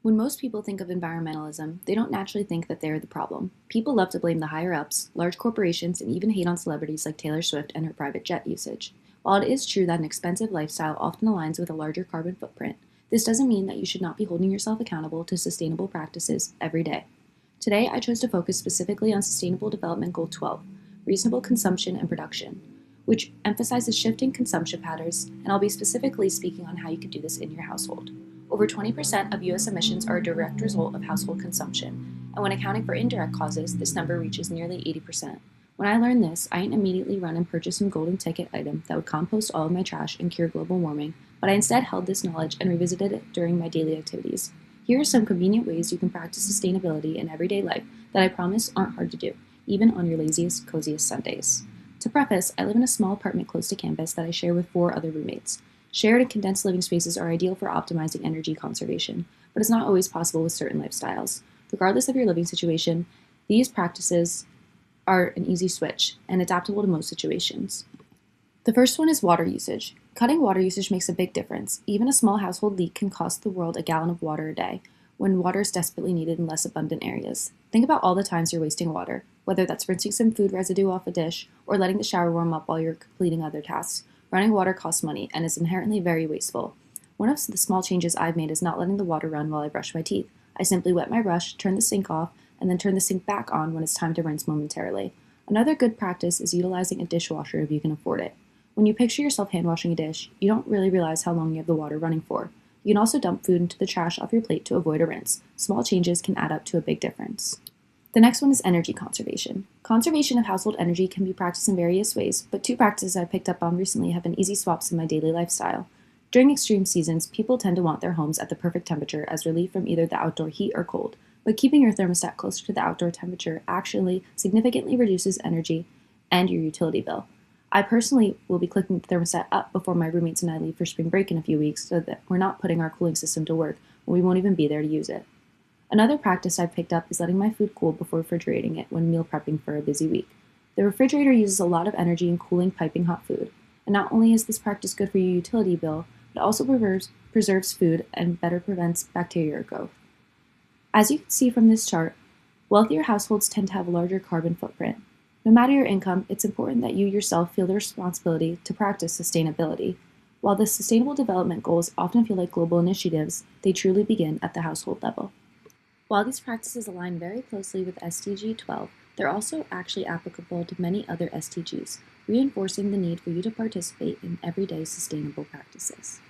When most people think of environmentalism, they don't naturally think that they're the problem. People love to blame the higher ups, large corporations, and even hate on celebrities like Taylor Swift and her private jet usage. While it is true that an expensive lifestyle often aligns with a larger carbon footprint, this doesn't mean that you should not be holding yourself accountable to sustainable practices every day. Today, I chose to focus specifically on Sustainable Development Goal 12, reasonable consumption and production, which emphasizes shifting consumption patterns, and I'll be specifically speaking on how you can do this in your household. Over 20% of US emissions are a direct result of household consumption, and when accounting for indirect causes, this number reaches nearly 80%. When I learned this, I didn't immediately run and purchase some golden ticket item that would compost all of my trash and cure global warming, but I instead held this knowledge and revisited it during my daily activities. Here are some convenient ways you can practice sustainability in everyday life that I promise aren't hard to do, even on your laziest, coziest Sundays. To preface, I live in a small apartment close to campus that I share with 4 other roommates. Shared and condensed living spaces are ideal for optimizing energy conservation, but it's not always possible with certain lifestyles. Regardless of your living situation, these practices are an easy switch and adaptable to most situations. The first one is water usage. Cutting water usage makes a big difference. Even a small household leak can cost the world a gallon of water a day, when water is desperately needed in less abundant areas. Think about all the times you're wasting water, whether that's rinsing some food residue off a dish or letting the shower warm up while you're completing other tasks. Running water costs money and is inherently very wasteful. One of the small changes I've made is not letting the water run while I brush my teeth. I simply wet my brush, turn the sink off, and then turn the sink back on when it's time to rinse momentarily. Another good practice is utilizing a dishwasher if you can afford it. When you picture yourself hand washing a dish, you don't really realize how long you have the water running for. You can also dump food into the trash off your plate to avoid a rinse. Small changes can add up to a big difference. The next one is energy conservation. Conservation of household energy can be practiced in various ways, but 2 practices I've picked up on recently have been easy swaps in my daily lifestyle. During extreme seasons, people tend to want their homes at the perfect temperature as relief from either the outdoor heat or cold, but keeping your thermostat closer to the outdoor temperature actually significantly reduces energy and your utility bill. I personally will be clicking the thermostat up before my roommates and I leave for spring break in a few weeks so that we're not putting our cooling system to work when we won't even be there to use it. Another practice I've picked up is letting my food cool before refrigerating it when meal prepping for a busy week. The refrigerator uses a lot of energy in cooling piping hot food, and not only is this practice good for your utility bill, but it also preserves food and better prevents bacteria growth. As you can see from this chart, wealthier households tend to have a larger carbon footprint. No matter your income, it's important that you yourself feel the responsibility to practice sustainability. While the Sustainable Development Goals often feel like global initiatives, they truly begin at the household level. While these practices align very closely with SDG 12, they're also actually applicable to many other SDGs, reinforcing the need for you to participate in everyday sustainable practices.